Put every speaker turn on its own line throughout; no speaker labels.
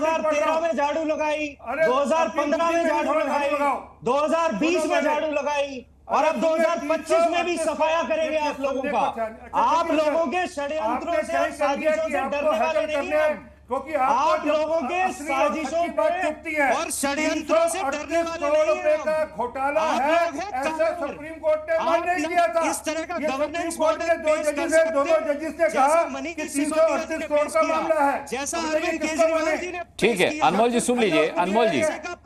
2013 में झाड़ू लगाई, 2015 में झाड़ू लगाई, 2020 में झाड़ू लगाई, और अब 2025 में भी सफाया करेंगे आप लोगों का। आप लोगों के षड्यंत्रों से और साजिशों से डरने वाले नहीं हैं, क्योंकि आप लोगों के साजिशों और षड्यंत्रों से डरने वाले नहीं हैं।
का घोटाला है, ऐसा सुप्रीम कोर्ट ने मान्य किया था।
इस तरह का
गवर्नेंस कोर्ट ने दोनों जजेस ने कहा कि 338 करोड़ का मामला है,
जैसा अरविंद केजरीवाल जी ने।
ठीक है अनमोल जी, सुन लीजिए। अनमोल जी,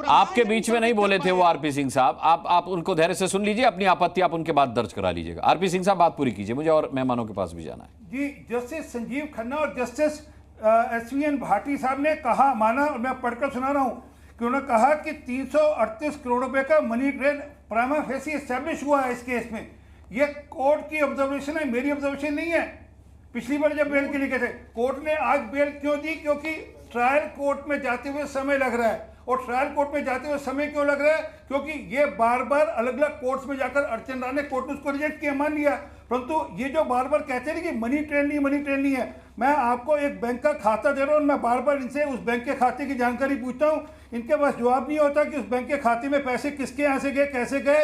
आपके बीच में नहीं बोले थे वो आरपी सिंह साहब, आप उनको धैर्य से सुन लीजिए, अपनी आपत्ति आप उनके बाद दर्ज करा लीजिएगा। आरपी सिंह साहब बात पूरी कीजिए, मुझे और मेहमानों के पास भी जाना है।
जी, जस्टिस संजीव खन्ना और जस्टिस एसवीएन भाटी साहब ने कहा, माना, और मैं पढ़कर सुना रहा हूं कि उन्होंने कहा कि 338 करोड़ रुपए का money trail prima facie establish हुआ है इस केस में। ये कोर्ट की ऑब्जर्वेशन है, मेरी ऑब्जर्वेशन नहीं है। पिछली बार जब बेल के लिए गए थे, कोर्ट ने आज बेल क्यों दी? क्योंकि ट्रायल कोर्ट में जाते हुए समय लग रहा है। और ट्रायल कोर्ट में जाते हुए समय क्यों लग रहा है? क्योंकि ये बार बार अलग अलग कोर्ट्स में जाकर अर्चन राणा ने कोर्ट ने उसको रिजेक्ट किया, मान लिया, परंतु ये जो बार बार कहते हैं कि मनी ट्रेल नहीं है, मैं आपको एक बैंक का खाता दे रहा हूँ, मैं बार बार इनसे उस बैंक के खाते की जानकारी पूछता हूँ, इनके पास जवाब नहीं होता कि उस बैंक के खाते में पैसे किसके यहाँ से गए, कैसे गए।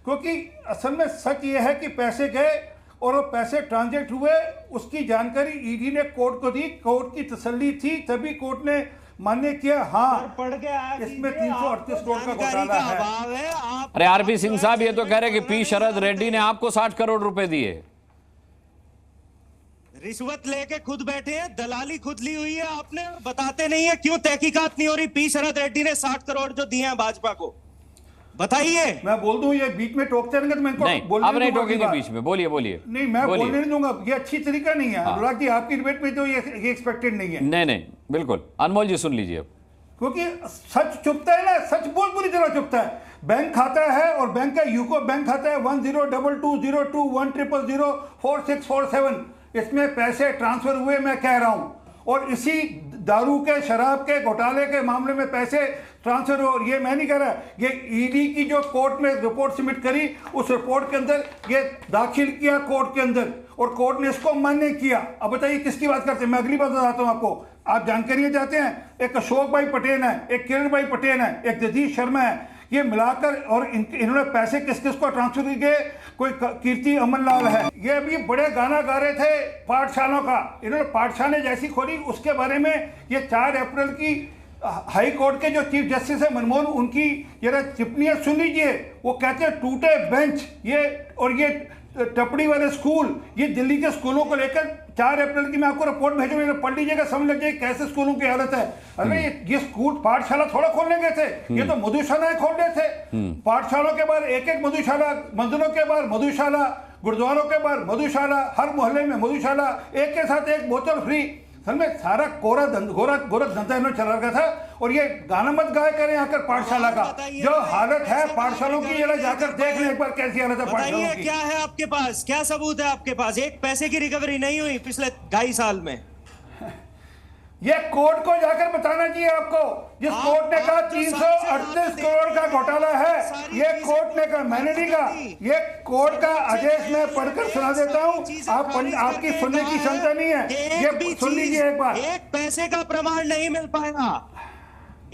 क्योंकि असल में सच ये है कि पैसे गए और वो पैसे ट्रांजेक्ट हुए, उसकी जानकारी ईडी ने कोर्ट को दी, कोर्ट की तसल्ली थी, तभी कोर्ट ने मान्य किया। हाँ,
पढ़ के आया
इसमें 338 करोड़ का घोटाला है।
अरे आरपी सिंह साहब, ये तो कह रहे कि पी शरद रेड्डी ने आपको 60 करोड़ रुपए दिए।
रिश्वत लेके खुद बैठे हैं, दलाली खुद ली हुई है आपने, बताते नहीं है क्यों तहकीकात नहीं हो रही? पी शरद रेड्डी ने 60 करोड़ जो दिए हैं भाजपा को, बताइए।
मैं बोल दूं, ये बीच में टोकते रहेंगे तो मैं इनको
नहीं, अब नहीं टोकेंगे बीच में, बोलिए।
नहीं, मैं बोलने नहीं दूंगा, ये अच्छी तरीका नहीं है। अनुराग जी, आपकी डिबेट में तो ये एक्सपेक्टेड नहीं है।
नहीं, बिल्कुल। अनमोल जी सुन लीजिए अब,
क्योंकि सच चुपता है ना, सच बहुत बुरी तरह चुपता है। बैंक खाता है और बैंक का यूको बैंक खाता है 10220211004647, इसमें पैसे ट्रांसफर हुए, मैं कह रहा हूं। और इसी दारू के, शराब के घोटाले के मामले में पैसे ट्रांसफर हो, ये मैं नहीं कह रहा, ये ईडी की जो कोर्ट में रिपोर्ट सबमिट करी, उस रिपोर्ट के अंदर ये दाखिल किया कोर्ट के अंदर, और कोर्ट ने इसको मान्य किया। अब बताइए किसकी बात करते हैं? मैं अगली बात बताता हूं आपको, आप जानकारी चाहते हैं? एक अशोक भाई पटेल है, एक किरण भाई पटेल है, एक जगदीश शर्मा है, ये मिलाकर, और इन्होंने पैसे किस किस को ट्रांसफर किए? कोई कीर्ति अमनलाल है, ये अभी बड़े गाना गा रहे थे पाठशालों का, इन्होंने पाठशाला जैसी खोली, उसके बारे में ये 4 अप्रैल की हाई कोर्ट के जो चीफ जस्टिस है मनमोहन, उनकी जरा टिप्पणियां सुन लीजिए। वो कहते हैं टूटे बेंच, ये और ये टपड़ी वाले स्कूल, ये दिल्ली के स्कूलों को लेकर 4 अप्रैल की मैं आपको रिपोर्ट भेजूंगा, पढ़ लीजिएगा, समझ लीजिए कैसे स्कूलों की हालत है। अरे ये स्कूल पाठशाला थोड़ा खोलने गए थे, ये तो मधुशालाएं खोल रहे थे। पाठशालों के बाद एक मधुशाला, मंदिरों के बाद मधुशाला, गुरुद्वारों के बाद मधुशाला, हर मोहल्ले में मधुशाला, एक के साथ एक बोतल फ्री। असल में सारा गोरख धंधा इन्होंने चला रखा था। और ये गाना मत गाया करें आकर पाठशाला का, जो हालत है पाठशालों की, ये जाकर देख लें एक बार कैसी हालत है पाठशालों की।
क्या है आपके पास, क्या सबूत है आपके पास? एक पैसे की रिकवरी नहीं हुई पिछले 2.5 साल में।
ये कोर्ट को जाकर बताना चाहिए आपको, जिस कोर्ट ने कहा 338 करोड़ का घोटाला है, ये कोर्ट ने कहा, मैंने नहीं कहा। ये कोर्ट का आदेश मैं पढ़कर सुना देता हूँ, आपकी सुनने की क्षमता नहीं है, ये सुन लीजिए एक बार।
एक पैसे का प्रमाण नहीं मिल पाया,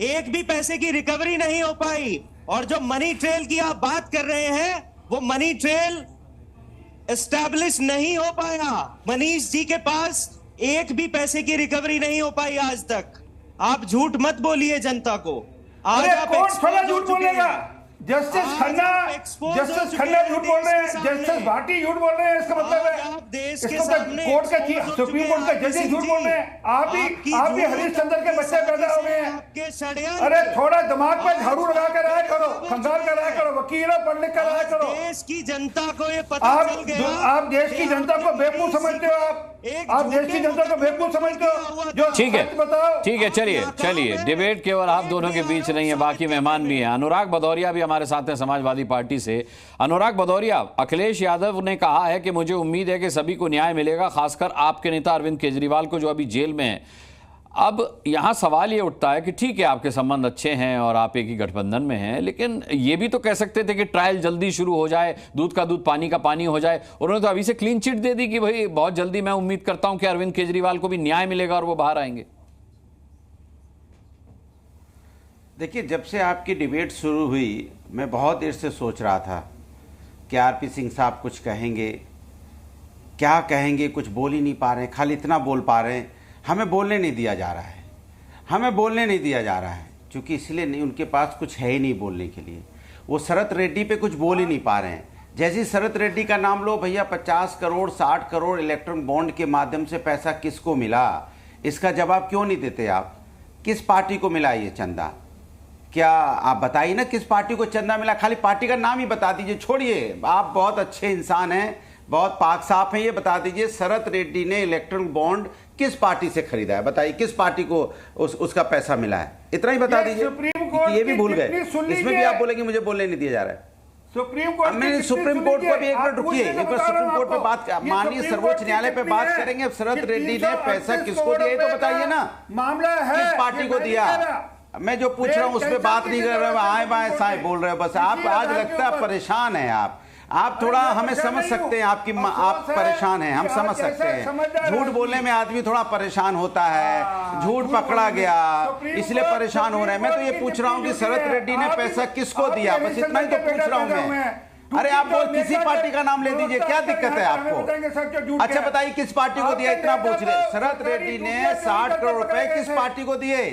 एक भी पैसे की रिकवरी नहीं हो पाई। और जो मनी ट्रेल की आप बात कर रहे हैं, वो मनी ट्रेल एस्टैब्लिश नहीं हो पाया। मनीष जी के पास एक भी पैसे की रिकवरी नहीं हो पाई आज तक। आप झूठ मत बोलिए जनता को।
आज आप झूठ बोलेगा, जस्टिस खन्ना झूठ बोल रहे हैं, जस्टिस भाटी झूठ बोल रहे हैं, इसका मतलब है
देश के सामने
कोर्ट का सुप्रीम कोर्ट का जजेस झूठ बोल रहे हैं। आप भी हरिश्चंद्र के बच्चे पैदा हो गए हैं। अरे थोड़ा दिमाग पे झाड़ू लगा कर आया करो, खंगाल कर आया करो, वकील पढ़ लिख कर आया करो।
देश की जनता को ये पता चल गया,
आप देश की जनता को बेवकूफ समझते हो, आप देश की जनता को बेवकूफ समझते हो। जो
ठीक है,
बताओ,
ठीक है, चलिए डिबेट केवल आप दोनों के बीच नहीं है, बाकी मेहमान भी हैं। अनुराग भदौरिया भी हमारे साथ हैं समाजवादी पार्टी से। अनुराग भदौरिया, अखिलेश यादव ने कहा है कि मुझे उम्मीद है कि सभी को न्याय मिलेगा, खासकर आपके नेता अरविंद केजरीवाल को जो अभी जेल में है। अब यहां सवाल ये उठता है कि ठीक है आपके संबंध अच्छे हैं और आप एक ही गठबंधन में हैं, लेकिन ये भी तो कह सकते थे कि ट्रायल जल्दी शुरू हो जाए, दूध का दूध पानी का पानी हो जाए। उन्होंने तो अभी से क्लीन चिट दे दी कि भाई बहुत जल्दी मैं उम्मीद करता हूं कि अरविंद केजरीवाल को भी न्याय मिलेगा और वो बाहर आएंगे।
देखिए, जब से आपकी डिबेट शुरू हुई मैं बहुत देर से सोच रहा था कि आरपी सिंह साहब कुछ कहेंगे, क्या कहेंगे, कुछ बोल ही नहीं पा रहे हैं, खाली इतना बोल पा रहे हैं हमें बोलने नहीं दिया जा रहा है, हमें बोलने नहीं दिया जा रहा है, क्योंकि इसलिए नहीं, उनके पास कुछ है ही नहीं बोलने के लिए। वो शरत रेड्डी पे कुछ बोल ही नहीं पा रहे हैं। जैसे शरत रेड्डी का नाम लो, भैया 50 करोड़ 60 करोड़ इलेक्ट्रॉनिक बॉन्ड के माध्यम से पैसा किसको मिला, इसका जवाब क्यों नहीं देते आप? किस पार्टी को मिला ये चंदा? क्या आप बताइए ना, किस पार्टी को चंदा मिला? खाली पार्टी का नाम ही बता दीजिए। छोड़िए, आप बहुत अच्छे इंसान हैं, बहुत पाक साफ हैं, ये बता दीजिए शरत रेड्डी ने इलेक्ट्रॉनिक बॉन्ड किस पार्टी से खरीदा है? बताइए किस पार्टी को उसका पैसा मिला है? इतना ही बता दीजिए। ये भी भूल गए, इसमें भी आप बोलेंगे मुझे बोलने नहीं दिया जा रहा है।
सुप्रीम कोर्ट
मैंने सुप्रीम कोर्ट पर भी एक मिनट रुकिए, एक बार सुप्रीम कोर्ट पे बात, माननीय सर्वोच्च न्यायालय पे बात करेंगे। अब शरत रेड्डी ने पैसा किसको दिया ये तो बताइए ना,
मामला है
किस पार्टी को दिया? मैं जो पूछ रहा हूँ उस पर बात नहीं कर रहे हो, आए बाएं साए बोल रहे हो बस। आप आज लगता है परेशान हैं आप थोड़ा हमें समझ सकते हैं, आप परेशान हैं, हम समझ सकते हैं। झूठ बोलने में आदमी थोड़ा परेशान होता है, झूठ पकड़ा गया इसलिए परेशान हो रहे हैं। मैं तो ये पूछ रहा हूँ कि शरत रेड्डी ने पैसा किसको दिया, बस इतना ही तो पूछ रहा हूँ मैं। अरे आप बोल किसी पार्टी का नाम ले दीजिए, क्या दिक्कत है आपको? अच्छा बताइए किस पार्टी को दिया, इतना पूछ रहे। शरत रेड्डी ने 60 करोड़ रुपए किस पार्टी को दिए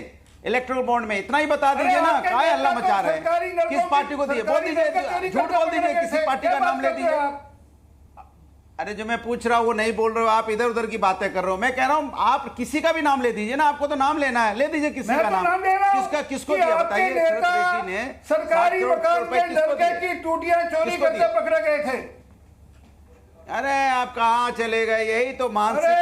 इलेक्ट्रल बॉन्ड में? इतना ही बता दीजिए ना, काय हल्ला मचा रहे हैं? किस पार्टी को दिए बोल दीजिए, झूठ बोल दीजिए, किसी पार्टी का नाम ले दीजिए। अरे जो मैं पूछ रहा हूँ वो नहीं बोल रहे हो, आप इधर उधर की बातें कर रहे हो। मैं कह रहा हूँ आप किसी का भी नाम ले दीजिए ना, आपको तो नाम लेना है, ले दीजिए किसी का नाम। किसका, किसको दिया बताइए? शरत रेड्डी ने
सरकारी मकान के लड़के की टूटियां चोरी करते पकड़े गए थे।
अरे आप कहाँ चले गए? यही तो मानसिक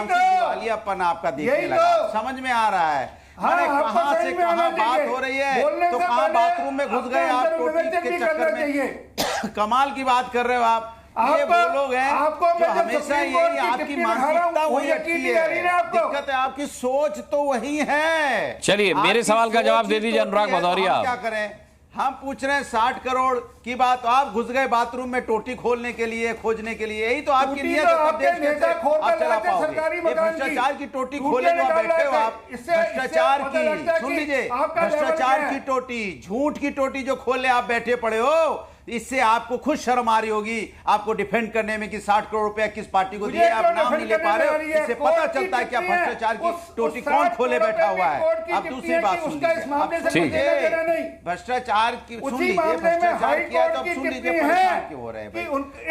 दिवालियापन आपका दिखने लगा, समझ में आ रहा है। अरे कहाँ से कहाँ बात हो रही है, तो कहाँ बाथरूम में घुस गए आप टोटी के चक्कर में। कमाल की बात कर रहे हो आप। ये वो लोग हैं जो हमेशा यही आपकी मानसिकता वही रखी है, दिक्कत है आपकी सोच तो वही है।
चलिए मेरे सवाल का जवाब दे दीजिए अनुराग भदौरिया।
क्या करें, हम पूछ रहे हैं 60 करोड़ की बात, आप घुस गए बाथरूम में टोटी खोलने के लिए, खोजने के लिए। यही तो आपकी नीयत है, आप देश कैसे आप चला पाओगे? ये भ्रष्टाचार की टोटी खोले जो बैठे हो आप, भ्रष्टाचार की, सुन लीजिए, भ्रष्टाचार की टोटी, झूठ की टोटी जो खोले आप बैठे पड़े हो, इससे आपको खुद शर्म आ रही होगी आपको डिफेंड करने में कि 60 करोड़ रुपया किस पार्टी को दिए, आप नाम नहीं ले पा रहे हो। इससे पता चलता है क्या भ्रष्टाचार की टोटी कौन खोले बैठा हुआ है। अब दूसरी बात सुन लीजिए, भ्रष्टाचार की सुन लीजिए, भ्रष्टाचार किया तो अब सुन लीजिए परेशान क्यों हो रहे हैं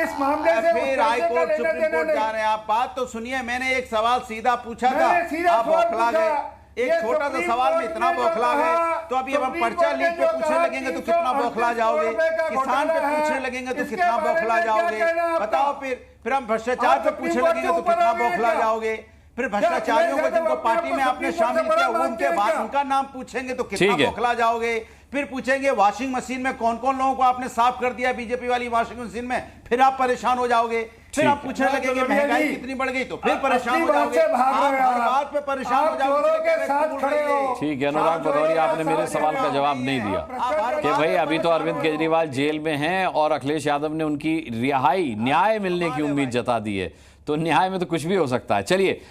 इस मामले से।
फिर हाई कोर्ट सुप्रीम कोर्ट जा रहे हैं आप। बात तो सुनिए, मैंने एक सवाल सीधा पूछा था, आप बौखला गए। एक छोटा सा सवाल में इतना बौखला गए, तो अभी अब हम पर्चा लीक पे पूछने लगेंगे तो कितना बौखला जाओगे, किसान पे पूछने लगेंगे तो कितना बौखला जाओगे, बताओ। फिर हम भ्रष्टाचार पे पूछने लगेंगे तो कितना बौखला जाओगे। फिर भ्रष्टाचारियों को जिनको पार्टी में आपने शामिल किया वो उनके बाद उनका नाम पूछेंगे तो कितना बौखला जाओगे। फिर पूछेंगे वॉशिंग मशीन में कौन कौन लोगों को आपने साफ कर दिया बीजेपी वाली वॉशिंग मशीन में, फिर आप परेशान हो जाओगे। फिर आप पूछने लगेंगे महंगाई कितनी बढ़ गई तो फिर परेशान हो जाओगे। आप हर बात पे परेशान हो जाओगे।
ठीक है अनुराग भदौरिया, आपने मेरे सवाल का जवाब नहीं दिया कि भाई अभी तो अरविंद केजरीवाल जेल में हैं और अखिलेश यादव ने उनकी रिहाई, न्याय मिलने की उम्मीद जता दी है, तो न्याय में तो कुछ भी हो सकता है। चलिए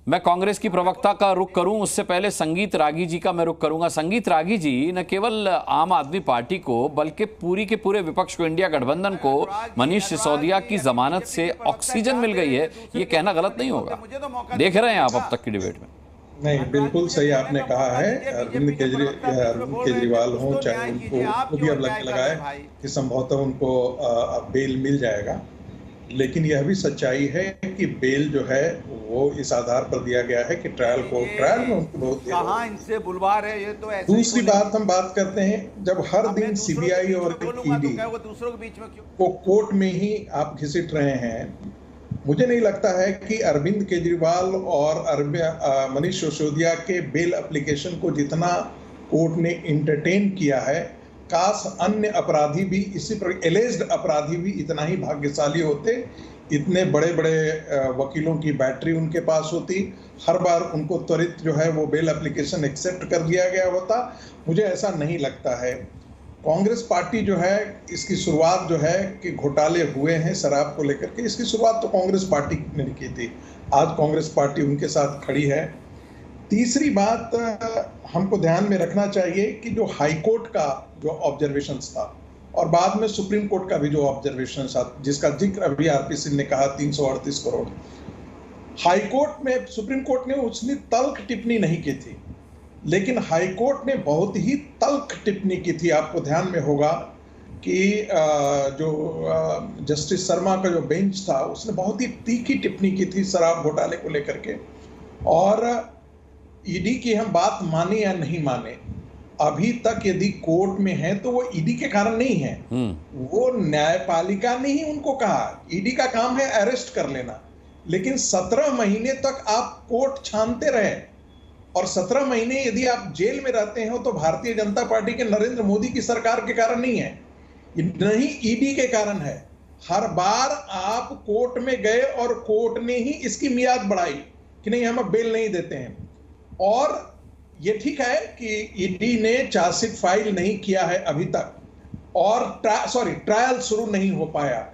मैं कांग्रेस की प्रवक्ता का रुख करूं, उससे पहले संगीत रागी जी का मैं रुख करूंगा। संगीत रागी जी, न केवल आम आदमी पार्टी को बल्कि पूरी के पूरे विपक्ष को, इंडिया गठबंधन को मनीष सिसोदिया की जमानत से ऑक्सीजन मिल गई है, ये कहना गलत नहीं होगा। देख रहे हैं आप अब तक की डिबेट में?
नहीं, बिल्कुल सही आपने कहा है। अरविंद केजरीवाल हो चाहे उनको भी अब लगने लगा है कि संभवतः उनको अब बेल मिल जाएगा, लेकिन यह भी सच्चाई है कि बेल जो है वो इस आधार पर दिया गया है कि ट्रायल में उनको बहुत
कहां इनसे बुलवार है ये तो ऐसे।
दूसरी बात हम बात करते हैं, जब हर दिन सीबीआई और ईडी
दूसरों के बीच में
को कोर्ट में ही आप घिसिट रहे हैं, मुझे नहीं लगता है कि अरविंद केजरीवाल और मनीष सिसोदिया के बेल एप्लीकेशन को जितना कोर्ट ने इंटरटेन किया है, काश अन्य अपराधी भी इसी पर, एलेज्ड अपराधी भी इतना ही भाग्यशाली होते, इतने बड़े बड़े वकीलों की बैटरी उनके पास होती, हर बार उनको त्वरित जो है वो बेल एप्लीकेशन एक्सेप्ट कर दिया गया होता। मुझे ऐसा नहीं लगता है। कांग्रेस पार्टी जो है, इसकी शुरुआत जो है कि घोटाले हुए हैं शराब को लेकर के, इसकी शुरुआत तो कांग्रेस पार्टी ने की थी। आज कांग्रेस पार्टी उनके साथ खड़ी है। तीसरी बात हमको ध्यान में रखना चाहिए कि जो हाई कोर्ट का जो ऑब्जर्वेशंस था और बाद में सुप्रीम कोर्ट का भी जो ऑब्जर्वेशन था, जिसका जिक्र अभी आरपी सिंह ने कहा 338 करोड़, हाई कोर्ट में सुप्रीम कोर्ट ने उसने तल्ख टिप्पणी नहीं की थी, लेकिन हाई कोर्ट ने बहुत ही तल्ख टिप्पणी की थी। आपको ध्यान में होगा कि जो जस्टिस शर्मा का जो बेंच था उसने बहुत ही तीखी टिप्पणी की थी शराब घोटाले को लेकर के। और ईडी की हम बात माने या नहीं माने, अभी तक यदि कोर्ट में है तो वो ईडी के कारण नहीं है, वो न्यायपालिका ने ही उनको कहा। ईडी का काम है अरेस्ट कर लेना, लेकिन 17 महीने तक आप कोर्ट छानते रहे और 17 महीने यदि आप जेल में रहते हो तो भारतीय जनता पार्टी के नरेंद्र मोदी की सरकार के कारण नहीं है, नहीं ईडी के कारण है। हर बार आप कोर्ट में गए और कोर्ट ने ही इसकी मियाद बढ़ाई कि नहीं हम अब बेल नहीं देते हैं। और ये ठीक है कि ईडी ने चार्जशीट फाइल नहीं किया है अभी तक और ट्रायल शुरू नहीं हो पाया,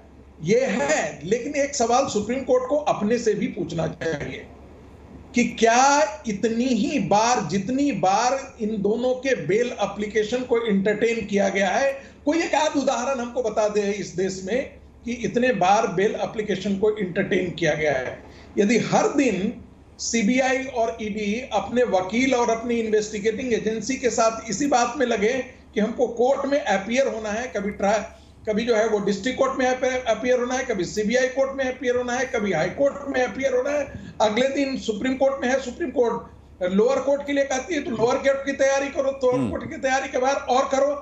ये है। लेकिन एक सवाल सुप्रीम कोर्ट को अपने से भी पूछना चाहिए कि क्या इतनी ही बार जितनी बार इन दोनों के बेल एप्लीकेशन को एंटरटेन किया गया है, कोई एक आध उदाहरण हमको बता दे इस देश में कि इतने बार बेल एप्लीकेशन को एंटरटेन किया गया है। यदि हर दिन सीबीआई और ईडी अपने वकील और अपनी इन्वेस्टिगेटिंग एजेंसी के साथ इसी बात में लगे कि हमको कोर्ट में अपीयर होना है, कभी जो है वो डिस्ट्रिक्ट कोर्ट में अपीयर होना है, कभी सीबीआई कोर्ट में अपीयर होना है, कभी हाई कोर्ट में अपीयर होना है, अगले दिन सुप्रीम कोर्ट में है, सुप्रीम कोर्ट लोअर कोर्ट के लिए कहती है तो लोअर कोर्ट की तैयारी करो, लोअर कोर्ट की तैयारी के बाद और करो।